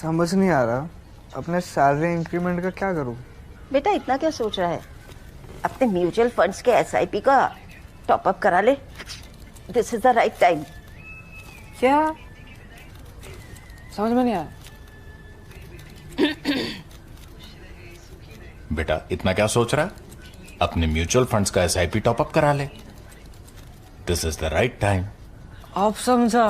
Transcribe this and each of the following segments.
समझ नहीं आ रहा अपने सैलरी इंक्रीमेंट का क्या करूं। बेटा इतना क्या सोच रहा है? अपने म्यूचुअल फंड्स के एसआईपी का टॉप अप करा ले। This is the right time. क्या समझ में नहीं आया? बेटा इतना क्या सोच रहा है? अपने म्यूचुअल फंड्स का एसआईपी टॉपअप करा ले। This is the right time. आप समझा?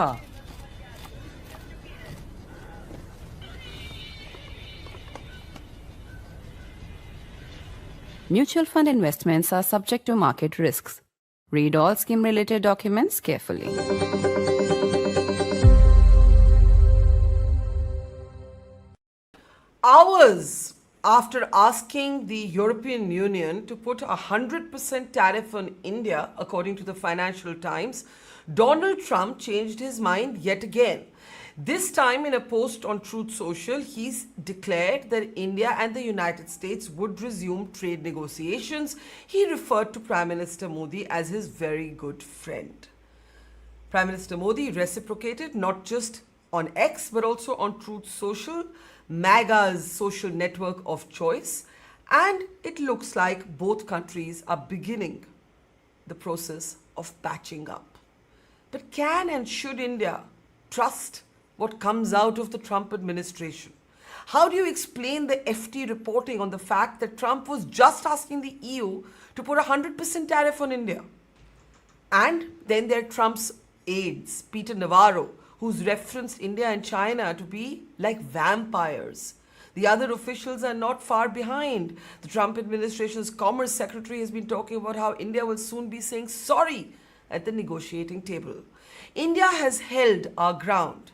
Mutual fund investments are subject to market risks. Read all scheme related documents carefully. Hours after asking the European Union to put a 100% tariff on India, according to the Financial Times, Donald Trump changed his mind yet again. This time, in a post on Truth Social, he's declared that India and the United States would resume trade negotiations. He referred to Prime Minister Modi as his very good friend. Prime Minister Modi reciprocated not just on X but also on Truth Social, MAGA's social network of choice, and it looks like both countries are beginning the process of patching up. But can and should India trust what comes out of the Trump administration? How do you explain the FT reporting on the fact that Trump was just asking the EU to put a 100% tariff on India? And then there are Trump's aides, Peter Navarro, who's referenced India and China to be like vampires. The other officials are not far behind. The Trump administration's Commerce Secretary has been talking about how India will soon be saying sorry at the negotiating table. India has held our ground,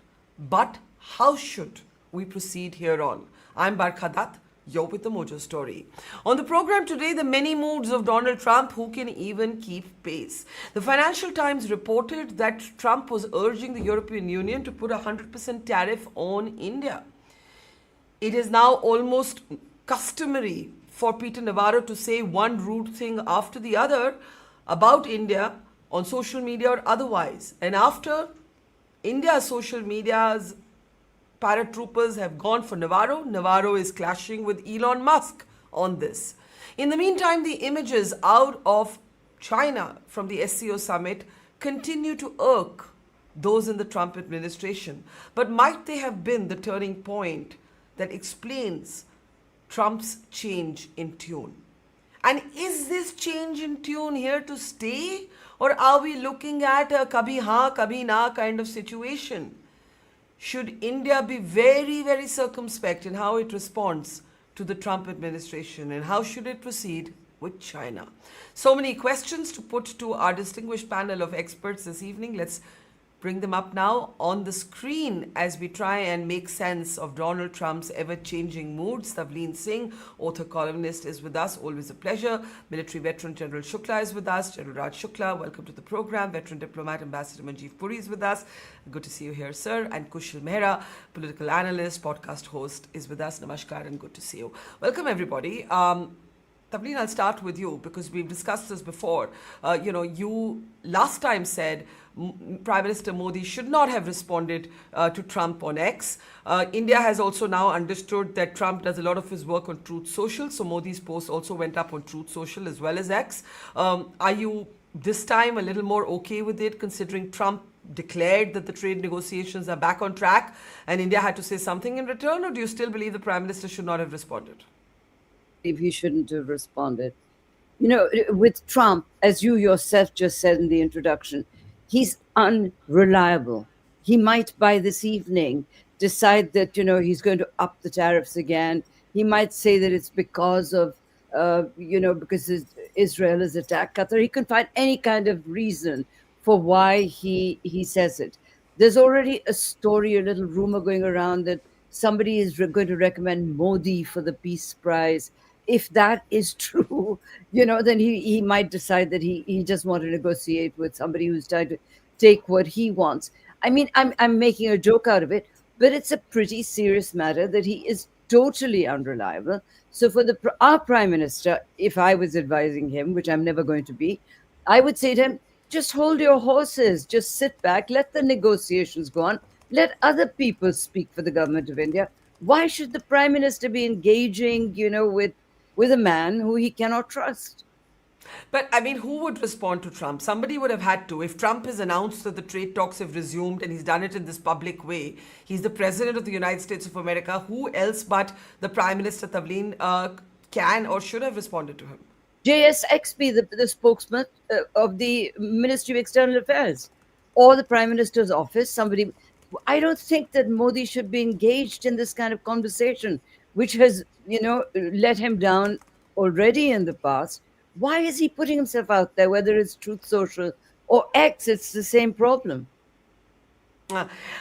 but how should we proceed here on? I'm Barkha Dutt. You're with the Mojo story. On the program today, the many moods of Donald Trump, who can even keep pace. The Financial Times reported that Trump was urging the European Union to put a 100% tariff on India. It is now almost customary for Peter Navarro to say one rude thing after the other about India on social media or otherwise. And after India's social media's paratroopers have gone for Navarro, Navarro is clashing with Elon Musk on this. In the meantime, the images out of China from the SCO summit continue to irk those in the Trump administration. But might they have been the turning point that explains Trump's change in tune? And is this change in tune here to stay? Or are we looking at a kabhi haan, kabhi na kind of situation? Should India be very, very circumspect in how it responds to the Trump administration, and how should it proceed with China? So many questions to put to our distinguished panel of experts this evening. Let's bring them up now on the screen as we try and make sense of Donald Trump's ever-changing moods. Tavleen Singh, author, columnist, is with us. Always a pleasure. Military veteran General Shukla is with us. General Raj Shukla, welcome to the program. Veteran diplomat Ambassador Majeev Puri is with us. Good to see you here, sir. And Kushal Mehra, political analyst, podcast host, is with us. Namaskar and good to see you. Welcome, everybody. Tavleen, I'll start with you because we've discussed this before. You last time said Prime Minister Modi should not have responded to Trump on X. India has also now understood that Trump does a lot of his work on Truth Social, so Modi's post also went up on Truth Social as well as X. Are you this time a little more okay with it, considering Trump declared that the trade negotiations are back on track and India had to say something in return, or do you still believe the Prime Minister should not have responded? If he shouldn't have responded. You know, with Trump, as you yourself just said in the introduction, he's unreliable. He might by this evening decide that, he's going to up the tariffs again. He might say that it's because of, because Israel has attacked Qatar. He can find any kind of reason for why he says it. There's already a story, a little rumor going around that somebody is going to recommend Modi for the Peace Prize. If that is true, then he might decide that he just wants to negotiate with somebody who's trying to take what he wants. I mean, I'm making a joke out of it, but it's a pretty serious matter that he is totally unreliable. So for our Prime Minister, if I was advising him, which I'm never going to be, I would say to him, just hold your horses, just sit back, let the negotiations go on, let other people speak for the government of India. Why should the Prime Minister be engaging, with a man who he cannot trust? But I mean, who would respond to Trump? Somebody would have had to. If Trump has announced that the trade talks have resumed and he's done it in this public way, he's the president of the United States of America. Who else but the Prime Minister Tavleen can or should have responded to him? JSXP, the spokesman of the Ministry of External Affairs, or the Prime Minister's office, somebody. I don't think that Modi should be engaged in this kind of conversation, which has, let him down already in the past. Why is he putting himself out there, whether it's Truth Social or X? It's the same problem.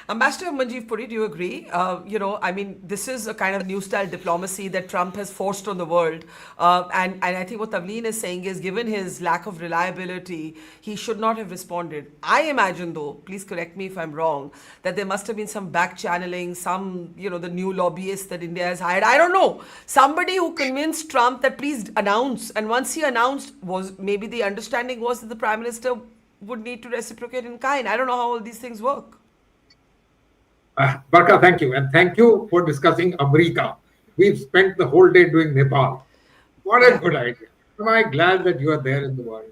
Ambassador Majeev Puri, do you agree? I mean, this is a kind of new style diplomacy that Trump has forced on the world. And I think what Tavleen is saying is, given his lack of reliability, he should not have responded. I imagine, though, please correct me if I'm wrong, that there must have been some back channeling, some, the new lobbyists that India has hired. I don't know. Somebody who convinced Trump that please announce. And once he announced, maybe the understanding was that the Prime Minister would need to reciprocate in kind. I don't know how all these things work. Barkha, thank you. And thank you for discussing America. We've spent the whole day doing Nepal. What a good idea. Am I glad that you are there in the world?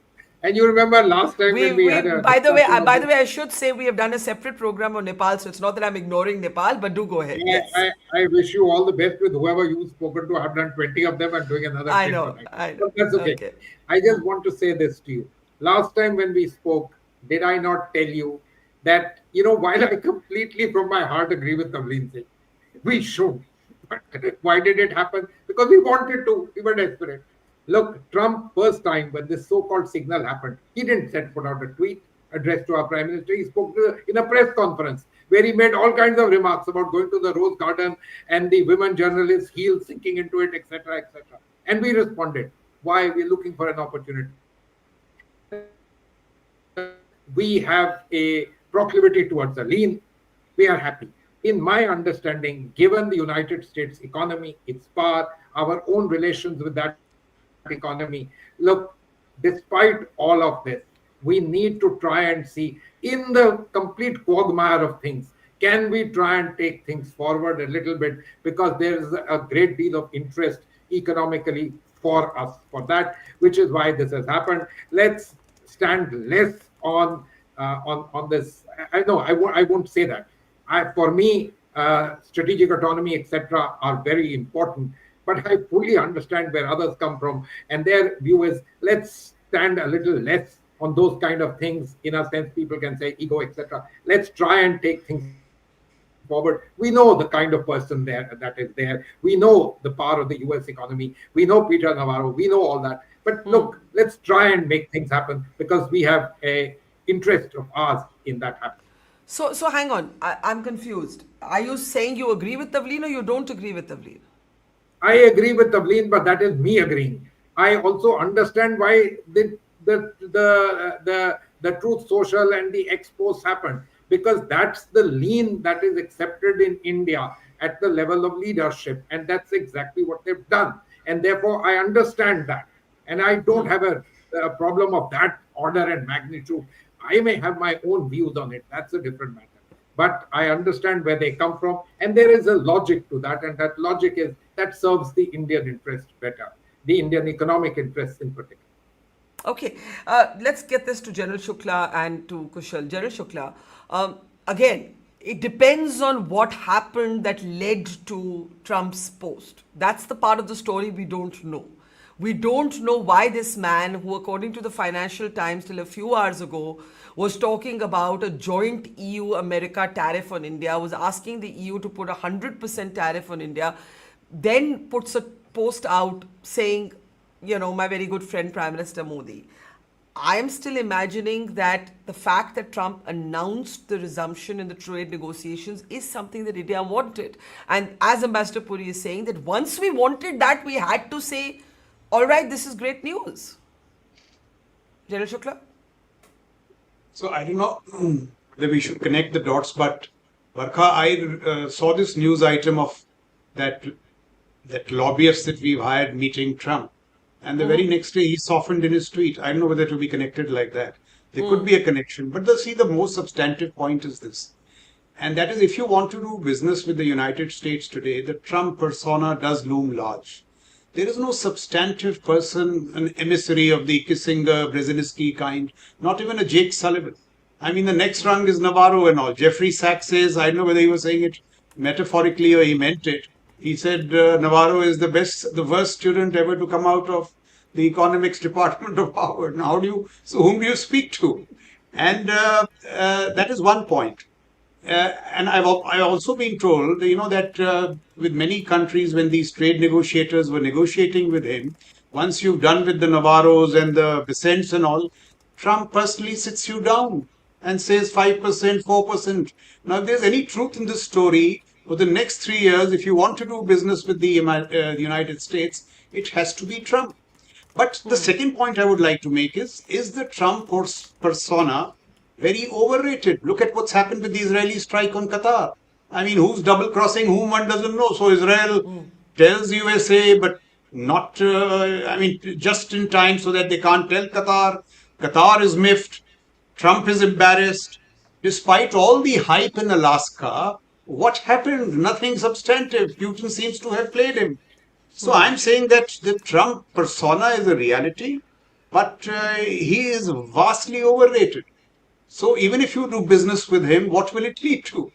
And you remember last time when we had a... By the way, I should say we have done a separate program on Nepal, so it's not that I'm ignoring Nepal, but do go ahead. Yes. I wish you all the best with whoever you've spoken to. I've done 20 of them and doing another 10 I know. But that's okay. I just want to say this to you. Last time when we spoke, did I not tell you that, while I completely from my heart agree with Tavleen Singh, we should. But why did it happen? Because we wanted to. We were desperate. Look, Trump, first time when this so-called signal happened, he didn't put out a tweet addressed to our Prime Minister. He spoke in a press conference where he made all kinds of remarks about going to the Rose Garden and the women journalists' heels sinking into it, etc., etc. And we responded. Why? We're looking for an opportunity. We have a proclivity towards a lean. We are happy. In my understanding, given the United States economy, its power, our own relations with that economy, look, despite all of this, we need to try and see in the complete quagmire of things, can we try and take things forward a little bit? Because there is a great deal of interest economically for us for that, which is why this has happened. Let's stand less on this. I know I won't say that. For me, strategic autonomy, etc., are very important. But I fully understand where others come from, and their view is let's stand a little less on those kind of things. In a sense, people can say ego, etc. Let's try and take things forward. We know the kind of person that is there. We know the power of the U.S. economy. We know Peter Navarro. We know all that. But look, let's try and make things happen because we have a interest of ours in that happening. So hang on. I'm confused. Are you saying you agree with Tavleen or you don't agree with Tavleen? I agree with Tavleen, but that is me agreeing. I also understand why the Truth Social and the expos happened, because that's the lean that is accepted in India at the level of leadership, and that's exactly what they've done. And therefore, I understand that, and I don't have a problem of that order and magnitude. I may have my own views on it. That's a different matter. But I understand where they come from, and there is a logic to that, and that logic is that serves the Indian interest better, the Indian economic interests in particular. Okay, let's get this to General Shukla and to Kushal. General Shukla, again, it depends on what happened that led to Trump's post. That's the part of the story we don't know. We don't know why this man, who according to the Financial Times till a few hours ago was talking about a joint EU-America tariff on India, was asking the EU to put 100% tariff on India, then puts a post out saying, my very good friend Prime Minister Modi. I am still imagining that the fact that Trump announced the resumption in the trade negotiations is something that India wanted. And as Ambassador Puri is saying, that once we wanted that, we had to say, all right, this is great news. General Shukla? So I don't know whether we should connect the dots, but Barkha, I saw this news item of that lobbyist that we've hired meeting Trump. And the very next day, he softened in his tweet. I don't know whether it will be connected like that. There could be a connection. But the most substantive point is this. And that is, if you want to do business with the United States today, the Trump persona does loom large. There is no substantive person, an emissary of the Kissinger, Brzezinski kind, not even a Jake Sullivan. I mean, the next rung is Navarro and all. Jeffrey Sachs says, I don't know whether he was saying it metaphorically or he meant it. He said Navarro is the worst student ever to come out of the economics department of Harvard. Now, whom do you speak to? And that is one point. And I've also been told, that with many countries, when these trade negotiators were negotiating with him, once you've done with the Navarros and the Vicents and all, Trump personally sits you down and says 5%, 4%. Now, if there's any truth in this story, for the next 3 years, if you want to do business with the United States, it has to be Trump. But the second point I would like to make is the Trump persona very overrated? Look at what's happened with the Israeli strike on Qatar. I mean, who's double-crossing whom, one doesn't know. So Israel tells USA, but not, just in time so that they can't tell Qatar. Qatar is miffed. Trump is embarrassed. Despite all the hype in Alaska, what happened? Nothing substantive. Putin seems to have played him. So I'm saying that the Trump persona is a reality, but he is vastly overrated. So even if you do business with him, what will it lead to?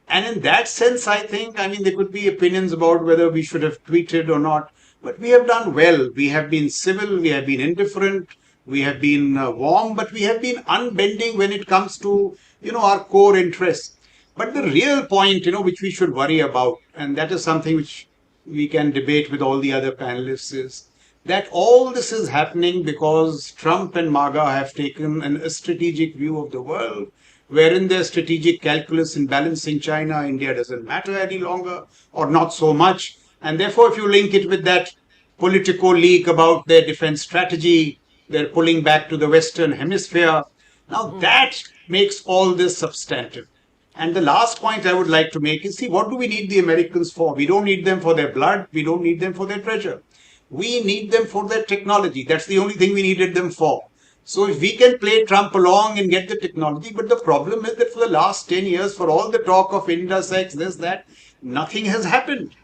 And in that sense, I think, there could be opinions about whether we should have tweeted or not, but we have done well. We have been civil, we have been indifferent, we have been warm, but we have been unbending when it comes to, our core interests. But the real point, which we should worry about, and that is something which we can debate with all the other panelists, is that all this is happening because Trump and MAGA have taken a strategic view of the world, wherein their strategic calculus in balancing China, India doesn't matter any longer, or not so much. And therefore, if you link it with that Politico leak about their defense strategy, they're pulling back to the Western Hemisphere. Now that makes all this substantive. And the last point I would like to make is, see, what do we need the Americans for? We don't need them for their blood. We don't need them for their treasure. We need them for their technology. That's the only thing we needed them for. So if we can play Trump along and get the technology, but the problem is that for the last 10 years, for all the talk of Indasex, this, that, nothing has happened.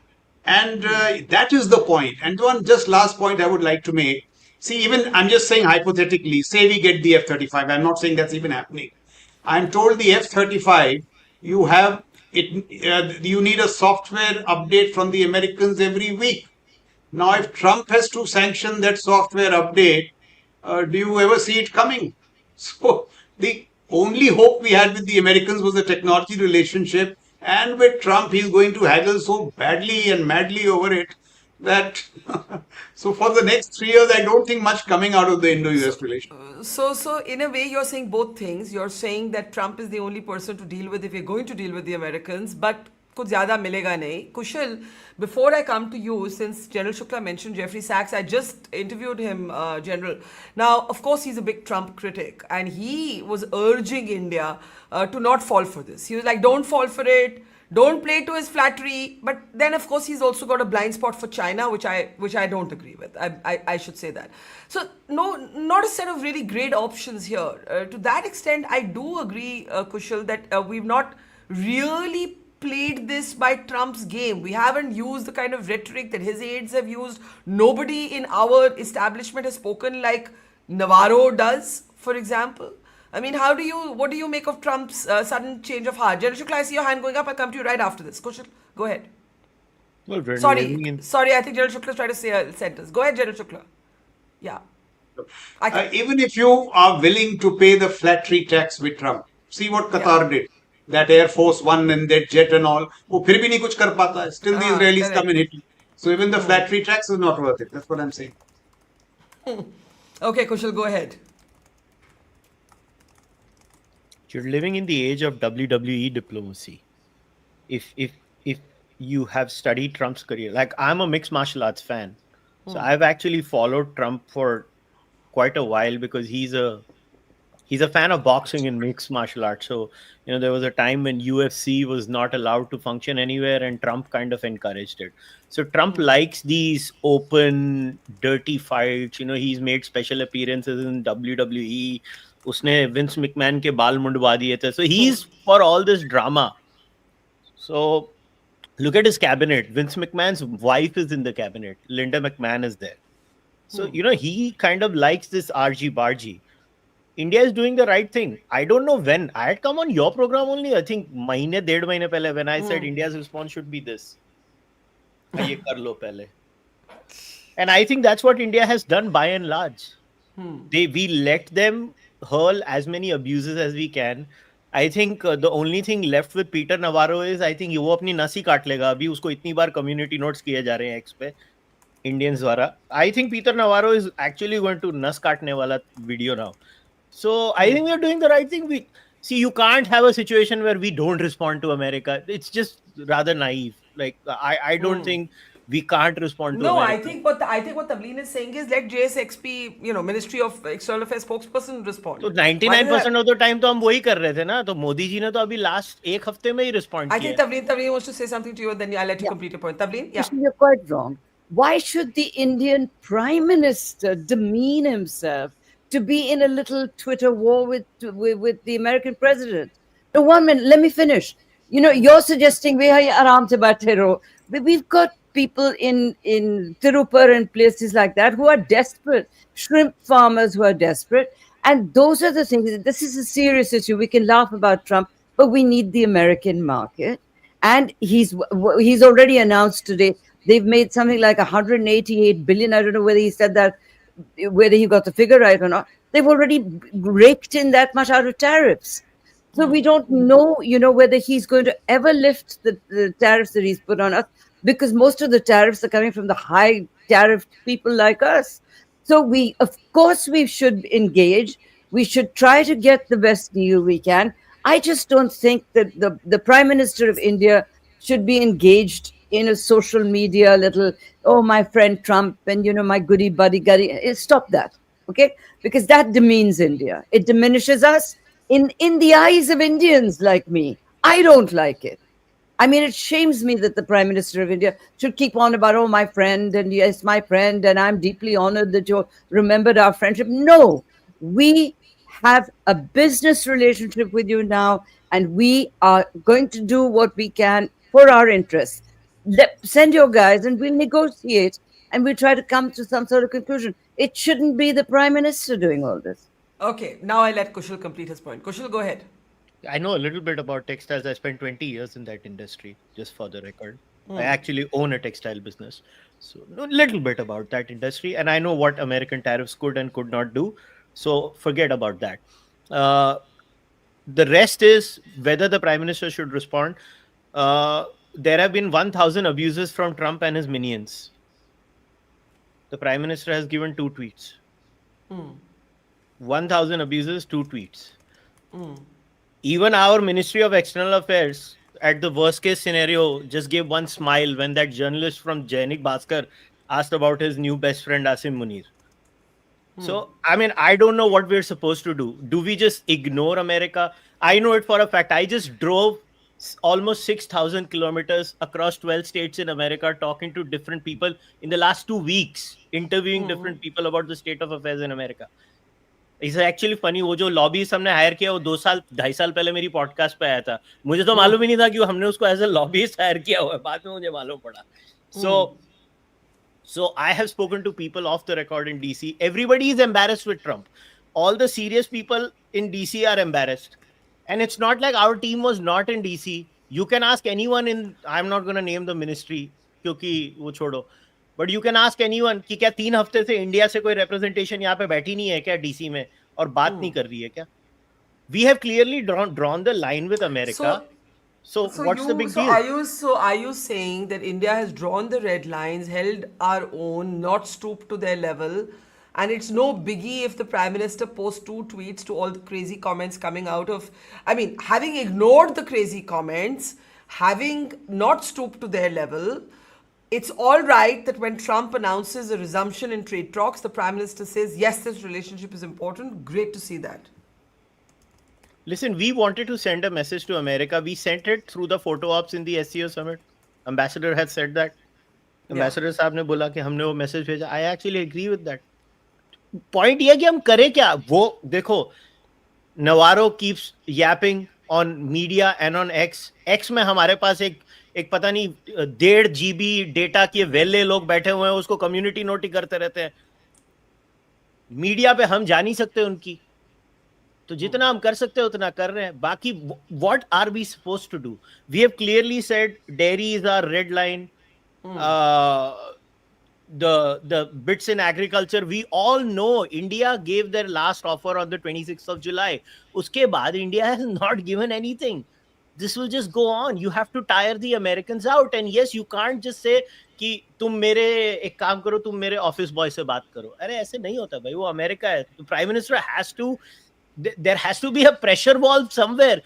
And that is the point. And one just last point I would like to make. See, even I'm just saying hypothetically, say we get the F-35. I'm not saying that's even happening. I'm told the F-35, you need a software update from the Americans every week. Now, if Trump has to sanction that software update, do you ever see it coming? So, the only hope we had with the Americans was the technology relationship. And with Trump, he's going to haggle so badly and madly over it that, so for the next 3 years, I don't think much coming out of the Indo-US relationship. So in a way, you're saying both things. You're saying that Trump is the only person to deal with if we're going to deal with the Americans, but कुछ ज़्यादा मिलेगा नहीं. Kushal, before I come to you, since General Shukla mentioned Jeffrey Sachs, I just interviewed him, General. Now, of course, he's a big Trump critic, and he was urging India to not fall for this. He was like, don't fall for it. Don't play to his flattery. But then, of course, he's also got a blind spot for China, which I don't agree with. I should say that. So, not a set of really great options here. To that extent, I do agree, Kushal, that we've not really played this by Trump's game. We haven't used the kind of rhetoric that his aides have used. Nobody in our establishment has spoken like Navarro does, for example. I mean, what do you make of Trump's sudden change of heart? General Shukla, I see your hand going up. I'll come to you right after this. Kushal, go ahead. Well, Sorry, I think General Shukla is trying to say a sentence. Go ahead, General Shukla. Yeah. Even if you are willing to pay the flattery tax with Trump, see what Qatar did. That Air Force One and that jet and all, वो फिर भी नहीं कुछ कर पाता है. Still the Israelis come and hit you. So even the flattery tax is not worth it. That's what I'm saying. Okay, Kushal, go ahead. You're living in the age of WWE diplomacy. If you have studied Trump's career, like I'm a mixed martial arts fan, so I've actually followed Trump for quite a while because he's a fan of boxing and mixed martial arts. So, there was a time when UFC was not allowed to function anywhere and Trump kind of encouraged it. So Trump likes these open, dirty fights. He's made special appearances in WWE. Usne Vince McMahon ke baal mundwa diye the. So he's for all this drama. So look at his cabinet. Vince McMahon's wife is in the cabinet. Linda McMahon is there. So, he kind of likes this RG Bargy. India is doing the right thing. I don't know when. I had come on your program only, I think, mahine, 1.5 mahine pehle, when I said India's response should be this. Ye kar lo pehle. And I think that's what India has done by and large. We let them hurl as many abuses as we can. I think the only thing left with Peter Navarro is, I think वो अपनी नस ही काट लेगा. अभी उसको इतनी बार community notes किए जा रहे हैं X पे Indians द्वारा. I think Peter Navarro is actually going to नस काटने वाला video now. So I think we are doing the right thing. See, you can't have a situation where we don't respond to America. It's just rather naive. Like I don't think we can't respond to America. I think what Tavleen is saying is let JSXP, Ministry of External Affairs spokesperson respond. So 99% of the time तो हम वही कर रहे थे ना. तो मोदी जी ने तो अभी last एक हफ्ते में ही respond I किया. think Tavleen wants to say something to you, and then I'll let you complete your point. Tavleen, yeah. You're quite wrong. Why should the Indian Prime Minister demean himself to be in a little Twitter war with the American president? No, 1 minute, let me finish. You're suggesting we are aram se baithe raho. We've got people in Tirupur and places like that who are desperate, shrimp farmers who are desperate. And those are the things. This is a serious issue. We can laugh about Trump, but we need the American market. And he's already announced today, they've made something like 188 billion. I don't know whether he said that, whether he got the figure right or not. They've already raked in that much out of tariffs. So we don't know, whether he's going to ever lift the tariffs that he's put on us, because most of the tariffs are coming from the high tariff people like us. So of course, we should engage. We should try to get the best deal we can. I just don't think that the Prime Minister of India should be engaged in a social media little, oh, my friend Trump and, my goody buddy guddy. Stop that, okay? Because that demeans India. It diminishes us in the eyes of Indians like me. I don't like it. I mean, it shames me that the Prime Minister of India should keep on about, oh, my friend, and yes, my friend, and I'm deeply honored that you remembered our friendship. No, we have a business relationship with you now, and we are going to do what we can for our interests. Send your guys and we'll negotiate and we'll try to come to some sort of conclusion. It shouldn't be the Prime Minister doing all this. Okay, now I let Kushal complete his point. Kushal, go ahead. I know a little bit about textiles. I spent 20 years in that industry, just for the record. I actually own a textile business. So a little bit about that industry. And I know what American tariffs could and could not do. So forget about that. The rest is whether the Prime Minister should respond. There have been 1,000 abuses from Trump and his minions. The Prime Minister has given 2 tweets. 1,000 abuses, 2 tweets. Even our Ministry of External Affairs, at the worst case scenario, just gave one smile when that journalist from Jainik Bhaskar asked about his new best friend Asim Munir. So, I mean, I don't know what we're supposed to do. Do we just ignore America? I know it for a fact. I just drove almost 6,000 kilometers across 12 states in America, talking to different people in the last 2 weeks, interviewing different people about the state of affairs in America. It's actually funny, वो जो lobbyist हमने hire किया वो 2-2.5 साल पहले मेरी podcast पे आया था. मुझे तो मालूम ही नहीं था कि हमने उसको as a lobbyist hire किया हुआ है. बाद में मुझे मालूम पड़ा. So I have spoken to people off the record in DC. Everybody is embarrassed with Trump. All the serious people in DC are embarrassed. And it's not like our team was not in DC. You can ask anyone in, I'm not going to name the ministry, क्योंकि वो छोड़ो. But you can ask anyone कि क्या 3 हफ्ते से India से कोई representation यहाँ पे बैठी नहीं है क्या DC में और बात नहीं कर रही है क्या? We have clearly drawn the line with America. So what's the big deal? Are you saying that India has drawn the red lines, held our own, not stooped to their level, and it's no biggie if the Prime Minister posts 2 tweets to all the crazy comments coming out of, I mean, having ignored the crazy comments, having not stooped to their level, it's all right that when Trump announces a resumption in trade talks, the Prime Minister says, yes, this relationship is important. Great to see that. Listen, we wanted to send a message to America. We sent it through the photo ops in the SCO summit. Ambassador has said that. Ambassador साहब ने बोला कि हमने वो message भेजा. I actually agree with that. Point ये है कि हम करें क्या? वो देखो, Navarro keeps yapping. on media and on X में हमारे पास एक पता नहीं 1.5 GB डेटा के वेले लोग बैठे हुए हैं, उसको कम्युनिटी नोट ही करते रहते हैं. मीडिया पे हम जा नहीं सकते उनकी, तो जितना हम कर सकते हैं उतना कर रहे हैं. बाकी what are we supposed to do? We have clearly said dairy is our red line. The bits in agriculture, we all know India gave their last offer on the 26th of July. Uske baad India has not given anything. This will just go on. You have to tire the Americans out. And yes, you can't just say कि तुम मेरे एक काम करो, तुम मेरे office boy से बात करो. अरे ऐसे नहीं होता भाई, वो अमेरिका है. Prime minister has to, there has to be a pressure valve somewhere.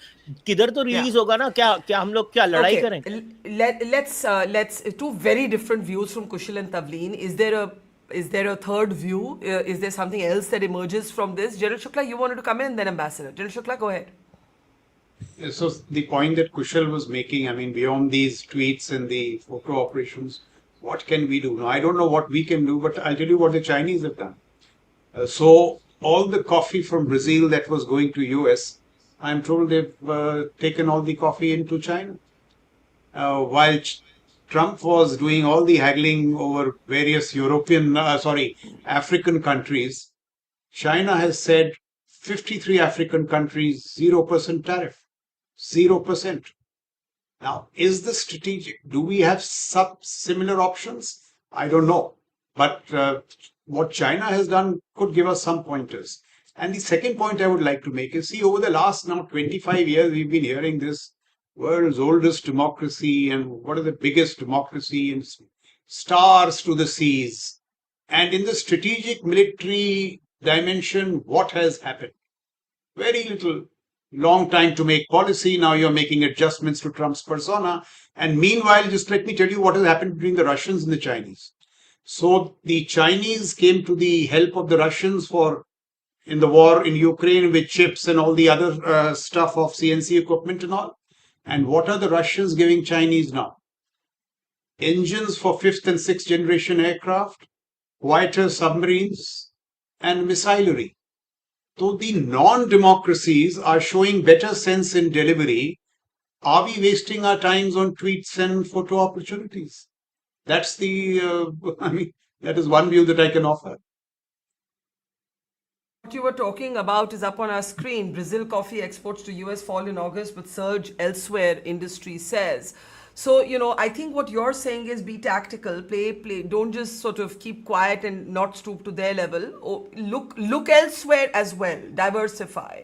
किधर तो रिलीज होगा ना. क्या हम लोग क्या लड़ाई करें? Let's two very different views from Kushal and Tavleen. Is there a third view? Is there something else that emerges from this? General Shukla, you wanted to come in, and then Ambassador. General Shukla, go ahead. So the point that Kushal was making, I mean, beyond these tweets and the photo operations, what can we do? Now, I don't know what we can do, but I'll tell you what the Chinese have done. So all the coffee from Brazil that was going to US, I'm told they've taken all the coffee into China. While Trump was doing all the haggling over various African countries, China has said 53 African countries, 0% tariff. 0%. Now, is this strategic? Do we have similar options? I don't know. But what China has done could give us some pointers. And the second point I would like to make is, see, over the last now 25 years, we've been hearing this world's oldest democracy and what is the biggest democracy and stars to the seas. And in the strategic military dimension, what has happened? Very little. Long time to make policy. Now you're making adjustments to Trump's persona. And meanwhile, just let me tell you what has happened between the Russians and the Chinese. So the Chinese came to the help of the Russians in the war in Ukraine with chips and all the other stuff of CNC equipment and all. And what are the Russians giving Chinese now? Engines for 5th and 6th generation aircraft, quieter submarines, and missilery. So the non-democracies are showing better sense in delivery. Are we wasting our times on tweets and photo opportunities? That's that is one view that I can offer. What you were talking about is up on our screen. Brazil coffee exports to US fall in August, but surge elsewhere, industry says. So, I think what you're saying is be tactical, play. Don't just sort of keep quiet and not stoop to their level. Or look elsewhere as well. Diversify.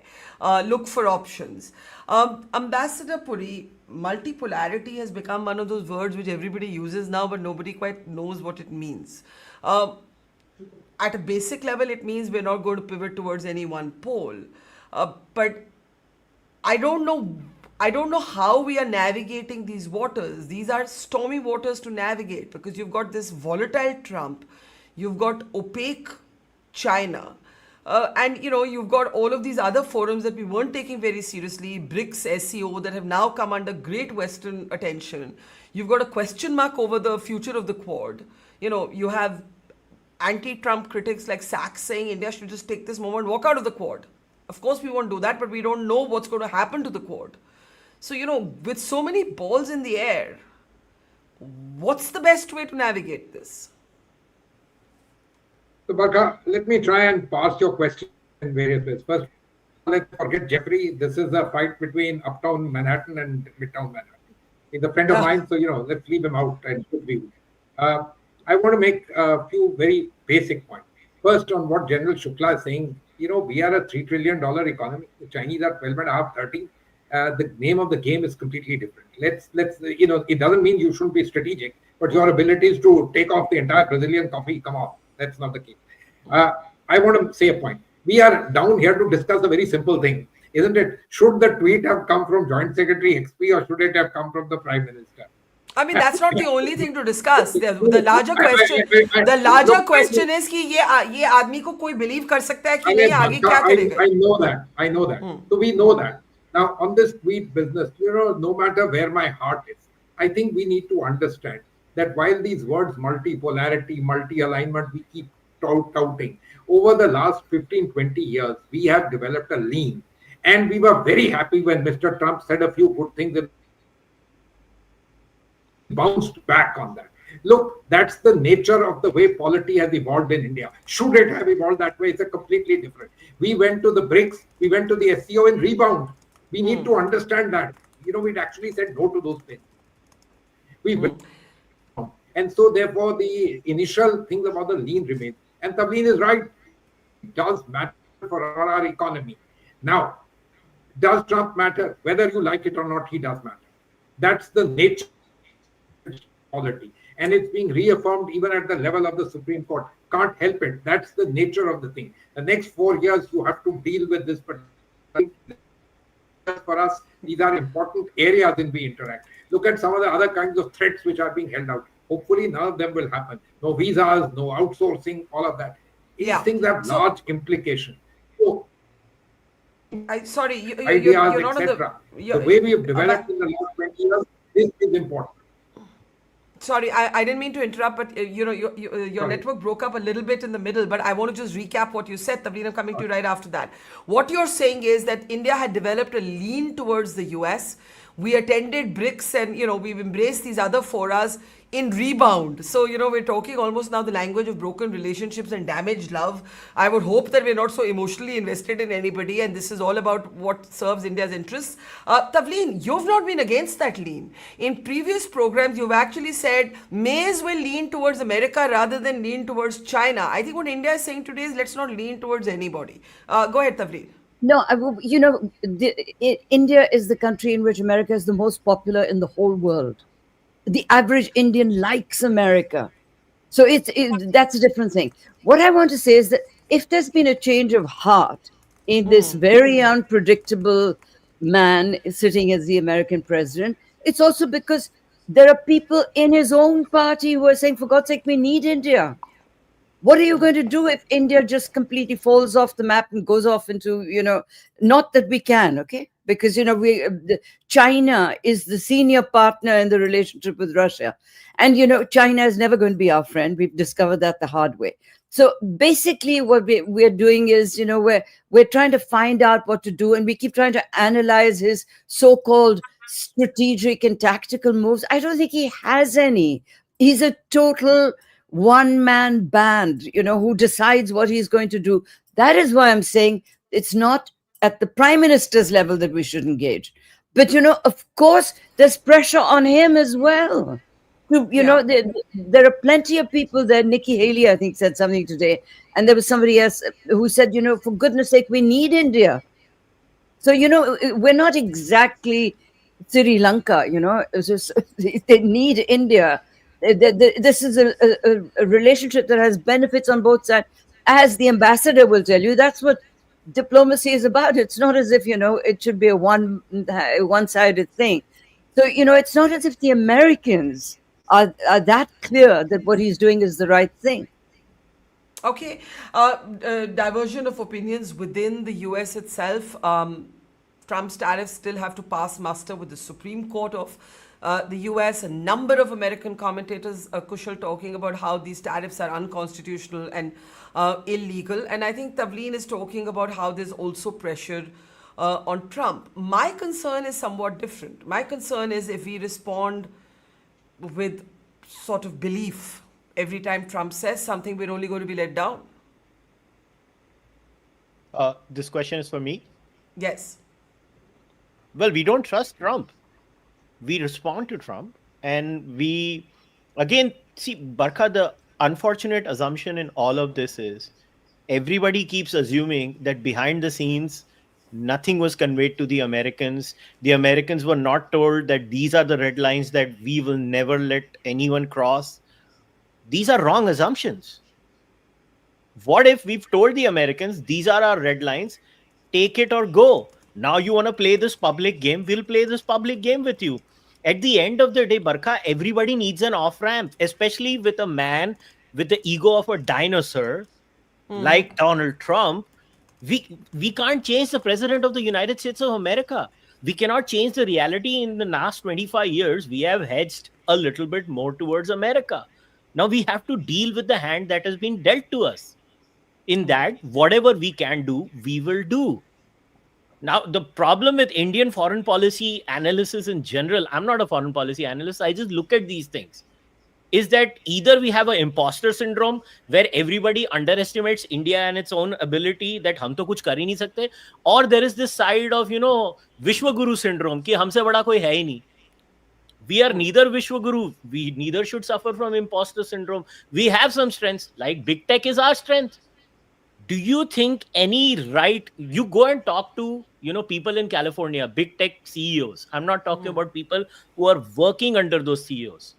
Look for options. Ambassador Puri, multipolarity has become one of those words which everybody uses now, but nobody quite knows what it means. At a basic level, it means we're not going to pivot towards any one pole. But I don't know how we are navigating these waters. These are stormy waters to navigate because you've got this volatile Trump, you've got opaque China, and you've got all of these other forums that we weren't taking very seriously, BRICS, SEO, that have now come under great Western attention. You've got a question mark over the future of the Quad. You have anti-Trump critics like Sachs saying India should just take this moment, walk out of the Quad. Of course, we won't do that, but we don't know what's going to happen to the Quad. So, with so many balls in the air, what's the best way to navigate this? So, Barkha, let me try and parse your question in various ways. First, let's forget Jeffrey. This is a fight between Uptown Manhattan and Midtown Manhattan. He's a friend of mine, so, let's leave him out and should be. I want to make a few very basic points. First, on what General Shukla is saying, we are a $3 trillion economy. The Chinese are 12.5, 13. The name of the game is completely different. Let's it doesn't mean you shouldn't be strategic, but your abilities to take off the entire Brazilian coffee come off. That's not the case. I want to say a point. We are down here to discuss a very simple thing, isn't it? Should the tweet have come from Joint Secretary XP or should it have come from the Prime Minister? I mean, that's not the only thing to discuss. The larger question is कि ये आदमी को कोई believe कर सकता है कि नहीं आगे क्या करेगा? I know that. So we know that. Now, on this tweet business, no matter where my heart is, I think we need to understand that while these words multipolarity, multi-alignment, we keep touting, over the last 15, 20 years, we have developed a lean And we were very happy when Mr. Trump said a few good things and bounced back on that. Look, that's the nature of the way polity has evolved in India. Should it have evolved that way? It's a completely different. We went to the BRICS, we went to the SCO in rebound. We need to understand that. We'd actually said no to those things. And so, therefore, the initial things about the lean remain. And Tavleen is right. It does matter for our economy. Now, does Trump matter? Whether you like it or not, he does matter. That's the nature of polity. And it's being reaffirmed even at the level of the Supreme Court. Can't help it. That's the nature of the thing. The next 4 years, you have to deal with this. But for us, these are important areas in we interact. Look at some of the other kinds of threats which are being held out. Hopefully, none of them will happen. No visas, no outsourcing, all of that. These things have large implications. So, sorry, ideas, you're not etc. The way we have developed in the last 20 years, this is important. Sorry, I didn't mean to interrupt, but your network broke up a little bit in the middle, but I want to just recap what you said. Tavleen, I'm coming to you right after that. What you're saying is that India had developed a lean towards the US. We attended BRICS and, we've embraced these other forums in rebound. So, we're talking almost now the language of broken relationships and damaged love. I would hope that we're not so emotionally invested in anybody, and this is all about what serves India's interests. Tavleen, you've not been against that lean. In previous programs, you've actually said may as well lean towards America rather than lean towards China. I think what India is saying today is let's not lean towards anybody. Go ahead, Tavleen. No, India is the country in which America is the most popular in the whole world. The average Indian likes America. So that's a different thing. What I want to say is that if there's been a change of heart in this very unpredictable man sitting as the American president, it's also because there are people in his own party who are saying, for God's sake, we need India. What are you going to do if India just completely falls off the map and goes off into, not that we can, okay? Because, China is the senior partner in the relationship with Russia. And, China is never going to be our friend. We've discovered that the hard way. So basically what we're doing is, we're trying to find out what to do. And we keep trying to analyze his so-called strategic and tactical moves. I don't think he has any. He's a total one-man band, who decides what he's going to do. That is why I'm saying it's not at the prime minister's level that we should engage. But, of course, there's pressure on him as well. There are plenty of people there. Nikki Haley, I think, said something today. And there was somebody else who said, for goodness sake, we need India. So, we're not exactly Sri Lanka, it's just, they need India. This is a relationship that has benefits on both sides. As the ambassador will tell you, that's what diplomacy is about. It's not as if, it should be a one-sided thing. So, it's not as if the Americans are that clear that what he's doing is the right thing. Okay. Diversion of opinions within the US itself. Trump's tariffs still have to pass muster with the Supreme Court of the US. A number of American commentators, Kushal, talking about how these tariffs are unconstitutional and illegal. And I think Tavleen is talking about how there's also pressure on Trump. My concern is somewhat different. My concern is if we respond with sort of belief every time Trump says something, we're only going to be let down. This question is for me? Yes. Well, we don't trust Trump. We respond to Trump, and we, again, see, Barkha, the unfortunate assumption in all of this is everybody keeps assuming that behind the scenes, nothing was conveyed to the Americans. The Americans were not told that these are the red lines that we will never let anyone cross. These are wrong assumptions. What if we've told the Americans, these are our red lines, take it or go. Now you want to play this public game, we'll play this public game with you. At the end of the day, Barkha, everybody needs an off-ramp, especially with a man with the ego of a dinosaur like Donald Trump. We can't change the president of the United States of America. We cannot change the reality. In the last 25 years. We have hedged a little bit more towards America. Now we have to deal with the hand that has been dealt to us. In that, whatever we can do, we will do. Now, the problem with Indian foreign policy analysis in general, I'm not a foreign policy analyst, I just look at these things, is that either we have an imposter syndrome where everybody underestimates India and its own ability that hum to kuch kar hi nahi sakte, or there is this side of, Vishwaguru syndrome, ki humse bada koi hai hi nahi. We are neither Vishwaguru, we neither should suffer from imposter syndrome. We have some strengths, like big tech is our strength. Do you think you go and talk to people in California, big tech CEOs? I'm not talking about people who are working under those CEOs.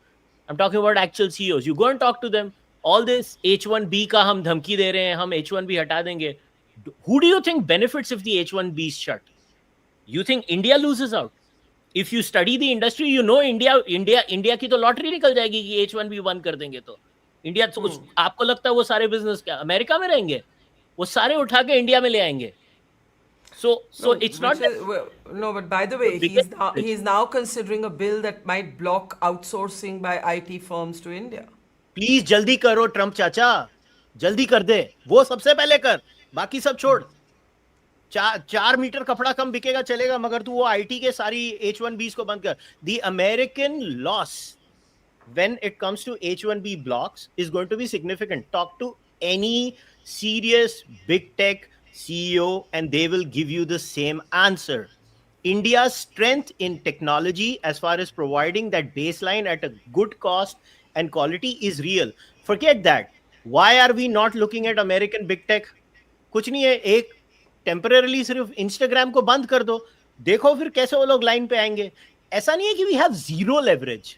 I'm talking about actual CEOs. You go and talk to them. All this H1B ka hum dhamki de rahe hain, hum H1B hata denge. Who do you think benefits if the H1B is shut? You think India loses out? If you study the industry, India की तो lottery निकल जाएगी कि H1B बंद कर देंगे तो. India आपको लगता है वो सारे business क्या अमेरिका में रहेंगे? वो सारे उठा के इंडिया में ले आएंगे. So it's not no, but by the way, he's now considering a bill that might block outsourcing by IT firms to India. Please जल्दी करो ट्रम्प चाचा, जल्दी कर दे. वो सबसे पहले कर, बाकी सब छोड़. 4 मीटर कपड़ा कम बिकेगा चलेगा, मगर तू वो आईटी के सारी H1Bs को बंद कर. The American loss when it comes to H1B blocks is going to be significant. Talk to any serious big tech CEO and they will give you the same answer. India's strength in technology as far as providing that baseline at a good cost and quality is real. Forget that. Why are we not looking at American big tech? कुछ नहीं है, एक temporarily सिर्फ Instagram को बंद कर दो, देखो फिर कैसे वो लोग लाइन पे आएंगे. ऐसा नहीं है कि we have zero leverage.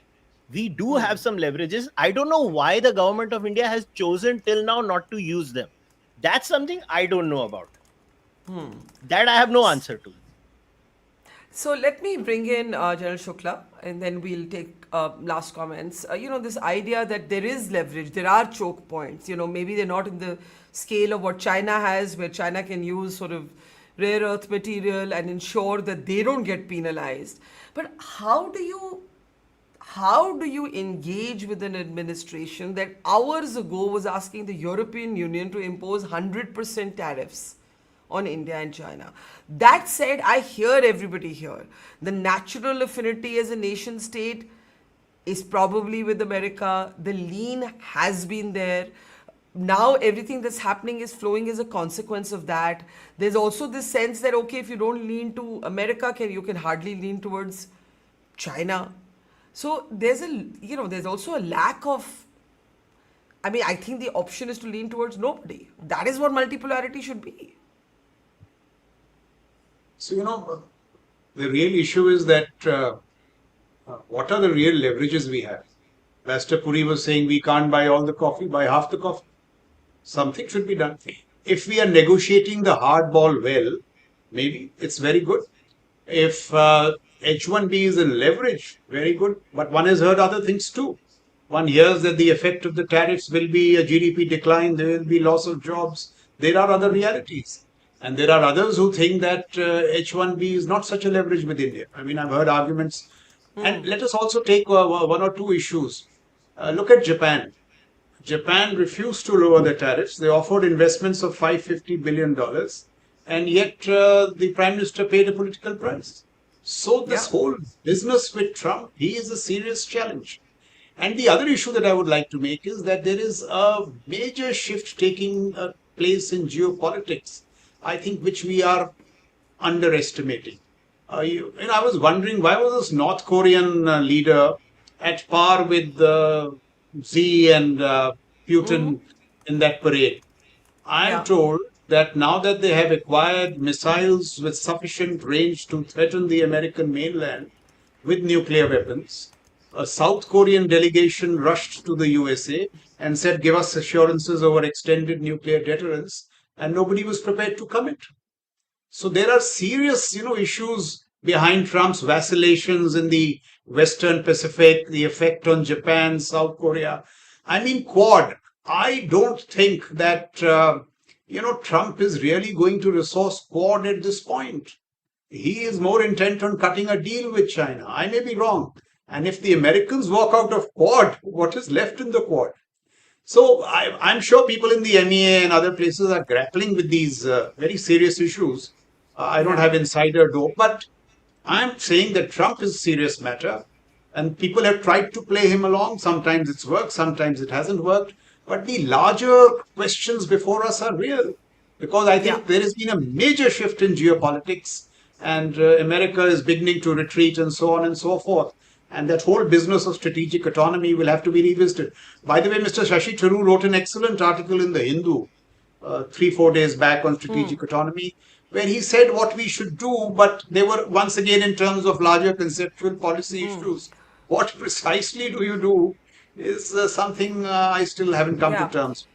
We do have some leverages. I don't know why the government of India has chosen till now not to use them. That's something I don't know about. That I have no answer to. So let me bring in General Shukla, and then we'll take last comments. This idea that there is leverage, there are choke points. Maybe they're not in the scale of what China has, where China can use sort of rare earth material and ensure that they don't get penalized. But how do you engage with an administration that hours ago was asking the European Union to impose 100% tariffs on India and China? That said, I hear everybody here. The natural affinity as a nation state is probably with America. The lean has been there. Now everything that's happening is flowing as a consequence of that. There's also this sense that, okay, if you don't lean to America, you can hardly lean towards China. So there's also a lack of, I think the option is to lean towards nobody. That is what multipolarity should be. So, the real issue is that what are the real leverages we have? Master Puri was saying we can't buy all the coffee, buy half the coffee. Something should be done. If we are negotiating the hardball well, maybe it's very good. If H1B is a leverage, very good. But one has heard other things too. One hears that the effect of the tariffs will be a GDP decline, there will be loss of jobs. There are other realities. And there are others who think that H1B is not such a leverage with India. I've heard arguments. And let us also take one or two issues. Look at Japan. Japan refused to lower the tariffs. They offered investments of $550 billion. And yet the Prime Minister paid a political price. So this whole business with Trump, he is a serious challenge. And the other issue that I would like to make is that there is a major shift taking place in geopolitics, I think, which we are underestimating. I was wondering, why was this North Korean leader at par with Xi and Putin in that parade? I am told that now that they have acquired missiles with sufficient range to threaten the American mainland with nuclear weapons, a South Korean delegation rushed to the USA and said, give us assurances over extended nuclear deterrence, and nobody was prepared to commit. So there are serious, issues behind Trump's vacillations in the Western Pacific, the effect on Japan, South Korea. Quad. I don't think that, Trump is really going to resource Quad at this point. He is more intent on cutting a deal with China. I may be wrong. And if the Americans walk out of Quad, what is left in the Quad? So I'm sure people in the MEA and other places are grappling with these very serious issues. I don't have insider dope, but I'm saying that Trump is a serious matter, and people have tried to play him along. Sometimes it's worked, sometimes it hasn't worked. But the larger questions before us are real, because I Yeah. think there has been a major shift in geopolitics, and America is beginning to retreat, and so on and so forth. And that whole business of strategic autonomy will have to be revisited. By the way, Mr. Shashi Tharoor wrote an excellent article in the Hindu 3-4 days back on strategic autonomy, where he said what we should do, but they were once again in terms of larger conceptual policy issues. What precisely do you do is something I still haven't come to Yeah. terms.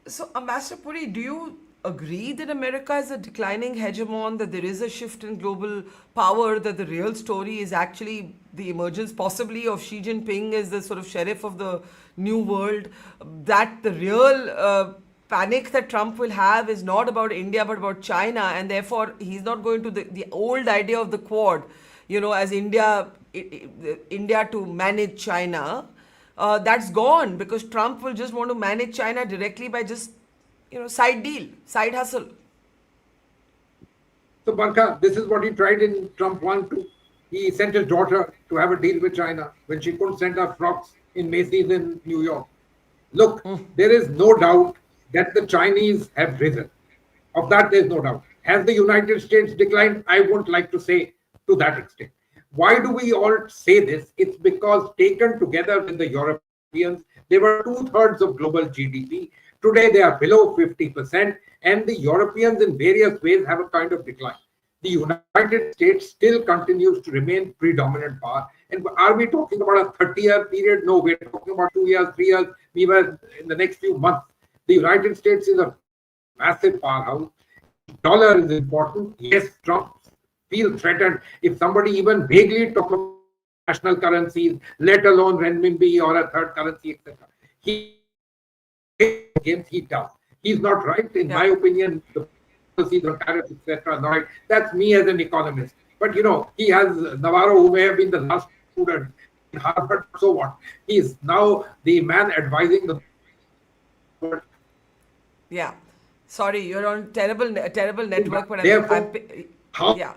So, Ambassador Puri, do you agree that America is a declining hegemon, that there is a shift in global power, that the real story is actually the emergence possibly of Xi Jinping as the sort of sheriff of the new world, that the real panic that Trump will have is not about India but about China, and therefore he's not going to the old idea of the Quad, as India to manage China. That's gone because Trump will just want to manage China directly by just, side deal, side hustle. So, Barkha, this is what he tried in Trump 1-2. He sent his daughter to have a deal with China when she couldn't send her frocks in Macy's in New York. Look, there is no doubt that the Chinese have risen. Of that, there's no doubt. Has the United States declined? I won't like to say to that extent. Why do we all say this? It's because taken together with the Europeans, they were 2/3 of global GDP. Today, they are below 50%, and the Europeans in various ways have a kind of decline. The United States still continues to remain predominant power. And are we talking about a 30-year period? No, we're talking about 2 years, 3 years, even in the next few months. The United States is a massive powerhouse. Dollar is important. Yes, Trump feels threatened if somebody even vaguely talks about national currencies, let alone renminbi or a third currency, etc. He does. He's not right, in my opinion. The policies on tariffs, etc. Not right. That's me as an economist. But he has Navarro, who may have been the last student in Harvard. So what? He's now the man advising the. Yeah. Sorry, you're on terrible network. But yeah.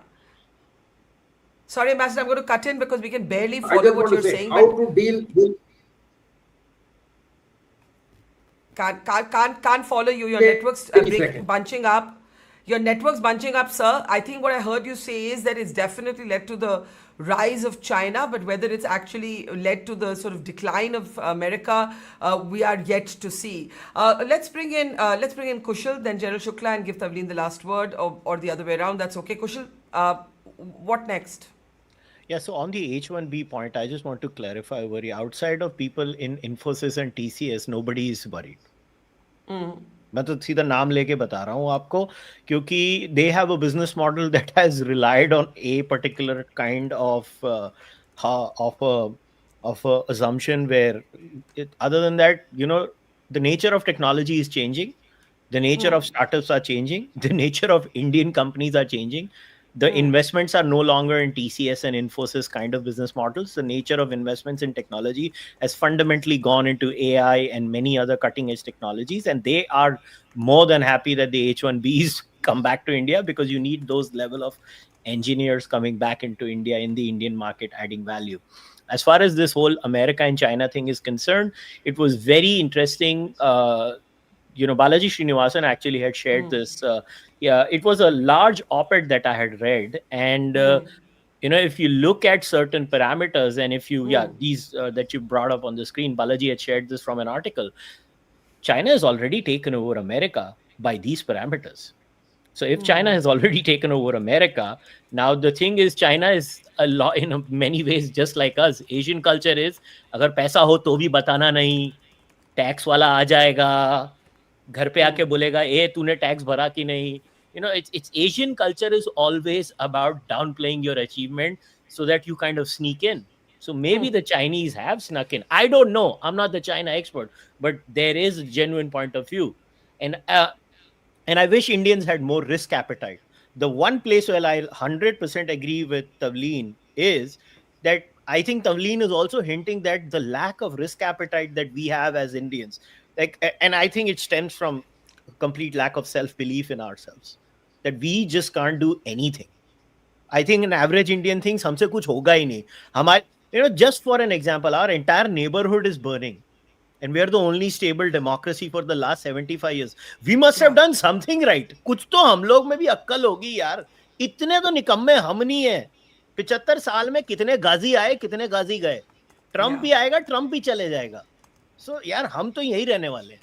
Sorry, Ambassador, I'm going to cut in because we can barely follow what you're saying. How to deal with. Can't follow you. Your network's bunching up. Your network's bunching up, sir. I think what I heard you say is that it's definitely led to the rise of China, but whether it's actually led to the sort of decline of America, we are yet to see. Let's bring in Kushal, then General Shukla, and give Tavleen the last word, or the other way around. That's okay. Kushal, what next? Yeah, so on the H1B point, I just want to clarify, worry. Outside of people in Infosys and TCS, nobody is worried. मैं तो सीधा नाम लेके बता रहा हूँ आपको, क्योंकि they have a business model that has relied on a particular kind of assumption where, other than that, the nature of technology is changing, the nature of startups are changing, the nature of Indian companies are changing. The investments are no longer in TCS and Infosys kind of business models. The nature of investments in technology has fundamentally gone into AI and many other cutting edge technologies. And they are more than happy that the H1Bs come back to India, because you need those level of engineers coming back into India in the Indian market, adding value. As far as this whole America and China thing is concerned, it was very interesting. Balaji Srinivasan actually had shared this. It was a large op-ed that I had read. And, if you look at certain parameters, and if you, these that you brought up on the screen, Balaji had shared this from an article. China has already taken over America by these parameters. So if China has already taken over America, now the thing is, China is a lot, in many ways, just like us. Asian culture is, agar paisa ho to bhi batana nahi, tax wala aa jayega, घर पे आके बोलेगा ए तूने tax भरा कि नहीं. It's Asian culture is always about downplaying your achievement so that you kind of sneak in. So maybe the Chinese have snuck in. I don't know. I'm not the China expert, but there is a genuine point of view. And I wish Indians had more risk appetite. The one place where I 100% agree with Tavleen is that I think Tavleen is also hinting that the lack of risk appetite that we have as Indians, and I think it stems from a complete lack of self-belief in ourselves. that we just can't do anything. I think an average Indian thinks हमसे कुछ होगा ही नहीं. हमारे, just for an example, our entire neighborhood is burning, and we are the only stable democracy for the last 75 years. We must have done something right. कुछ तो हम लोग में भी अक्कल होगी यार. इतने तो निकम्मे हम नहीं है. 75 साल में कितने गाजी आए, कितने गाजी गए. ट्रम्प भी आएगा, ट्रम्प भी चले जाएगा. So यार हम तो यही रहने वाले.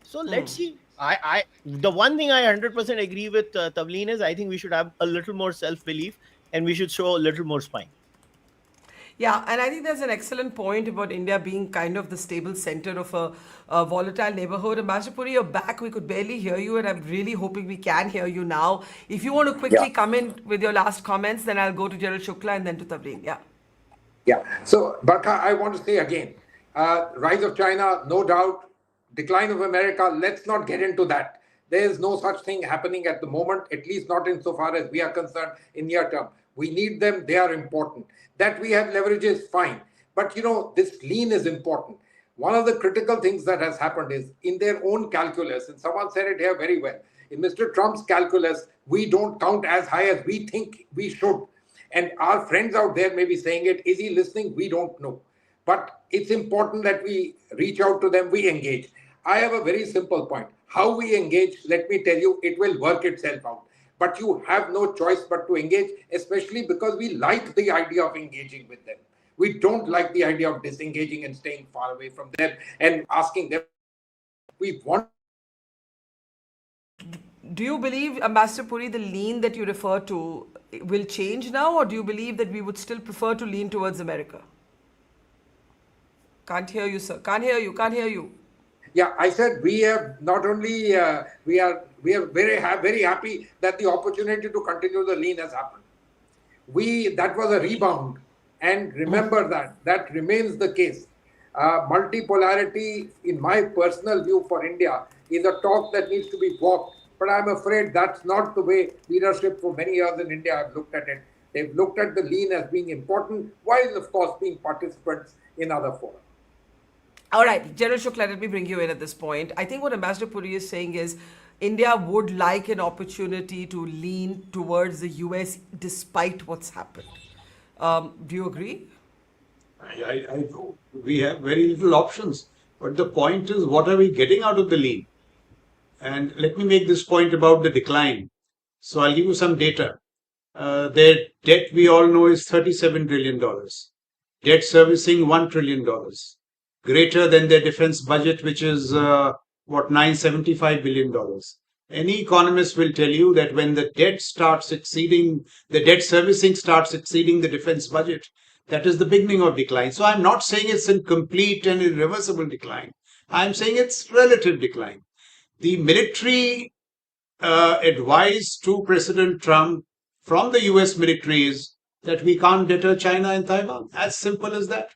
So let's see. The one thing I 100% agree with Tavleen is I think we should have a little more self-belief and we should show a little more spine. Yeah, and I think there's an excellent point about India being kind of the stable center of a volatile neighborhood. Ambassador Puri, you're back. We could barely hear you, and I'm really hoping we can hear you now. If you want to quickly come in with your last comments, then I'll go to General Shukla and then to Tavleen. Yeah. Yeah. So, Barkha, I want to say again, rise of China, no doubt. Decline of America, let's not get into that. There is no such thing happening at the moment, at least not insofar as we are concerned in near term. We need them. They are important. That we have leverage is fine. But, this lean is important. One of the critical things that has happened is in their own calculus, and someone said it here very well, in Mr. Trump's calculus, we don't count as high as we think we should. And our friends out there may be saying it. Is he listening? We don't know. But it's important that we reach out to them, we engage. I have a very simple point. How we engage, let me tell you, it will work itself out. But you have no choice but to engage, especially because we like the idea of engaging with them. We don't like the idea of disengaging and staying far away from them and asking them. We want. Do you believe, Ambassador Puri, the lean that you refer to will change now, or do you believe that we would still prefer to lean towards America? Can't hear you, sir. Can't hear you. Yeah, I said we have not only we are very happy that the opportunity to continue the lean has happened. That was a rebound, and remember that remains the case. Multipolarity, in my personal view for India, is a talk that needs to be walked. But I'm afraid that's not the way leadership for many years in India have looked at it. They've looked at the lean as being important, while of course being participants in other fora. All right, General Shukla, let me bring you in at this point. I think what Ambassador Puri is saying is India would like an opportunity to lean towards the US despite what's happened. Do you agree? I do. We have very little options. But the point is, what are we getting out of the lean? And let me make this point about the decline. So I'll give you some data. Their debt, we all know, is $37 trillion. Debt servicing, $1 trillion. Greater than their defense budget, which is $975 billion. Any economist will tell you that when the debt servicing starts exceeding the defense budget, that is the beginning of decline. So I'm not saying it's in complete and irreversible decline. I'm saying it's relative decline. The military advice to President Trump from the US military is that we can't deter China and Taiwan. As simple as that.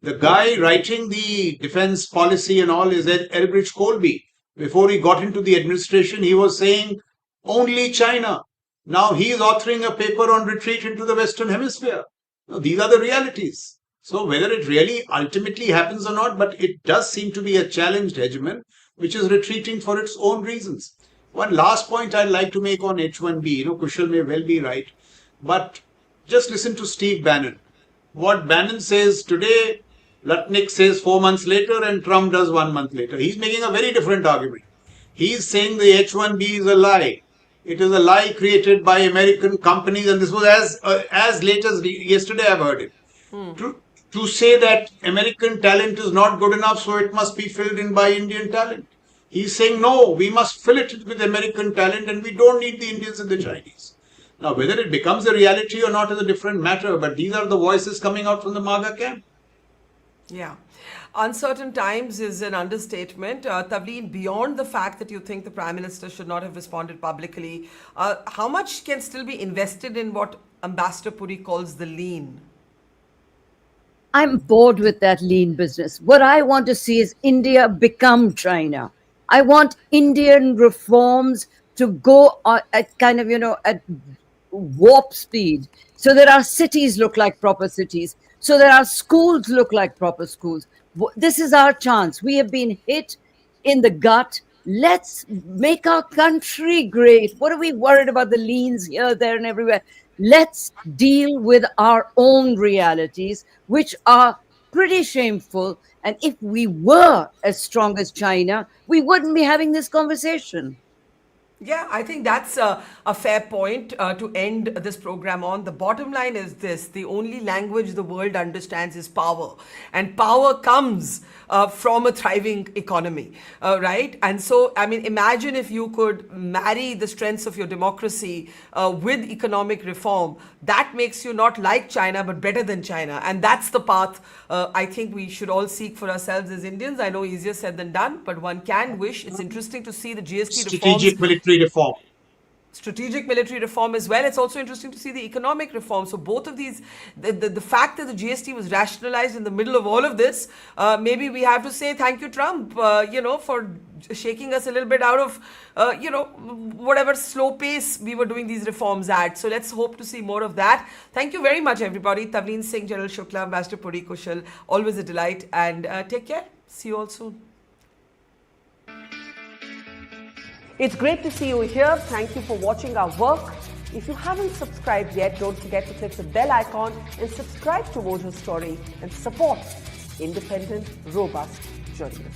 The guy writing the defense policy and all is Elbridge Colby. Before he got into the administration, he was saying only China. Now he is authoring a paper on retreat into the Western Hemisphere. Now, these are the realities. So whether it really ultimately happens or not, but it does seem to be a challenged hegemon which is retreating for its own reasons. One last point I'd like to make on H1B. Kushal may well be right, but just listen to Steve Bannon. What Bannon says today, Lutnick says 4 months later, and Trump does 1 month later. He's making a very different argument. He's saying the H1B is a lie. It is a lie created by American companies, and this was as late as yesterday I've heard it. To say that American talent is not good enough, so it must be filled in by Indian talent. He's saying, no, we must fill it with American talent, and we don't need the Indians and the Chinese. Now, whether it becomes a reality or not is a different matter, but these are the voices coming out from the MAGA camp. Yeah. Uncertain times is an understatement. Tavleen, beyond the fact that you think the Prime Minister should not have responded publicly, how much can still be invested in what Ambassador Puri calls the lean? I'm bored with that lean business. What I want to see is India become China. I want Indian reforms to go at kind of, at warp speed, so that our cities look like proper cities, so that our schools look like proper schools. This is our chance. We have been hit in the gut Let's make our country great. What are we worried about the leans here, there, and everywhere? Let's deal with our own realities, which are pretty shameful. And if we were as strong as China, we wouldn't be having this conversation. Yeah, I think that's a fair point to end this program on. The bottom line is this: the only language the world understands is power. And power comes from a thriving economy, right? And so, I mean, imagine if you could marry the strengths of your democracy with economic reform. That makes you not like China, but better than China. And that's the path I think we should all seek for ourselves as Indians. I know easier said than done, but one can wish. It's interesting to see the GST Strategic reforms. military reform. Strategic military reform as well. It's also interesting to see the economic reform. So both of these, the fact that the GST was rationalized in the middle of all of this, maybe we have to say thank you, Trump, for shaking us a little bit out of, whatever slow pace we were doing these reforms at. So let's hope to see more of that. Thank you very much, everybody. Tavleen, Singh, General Shukla, Ambassador Puri, Kushal, always a delight. And take care. See you all soon. It's great to see you here. Thank you for watching our work. If you haven't subscribed yet, don't forget to click the bell icon and subscribe to Mojo Story and support independent, robust journalism.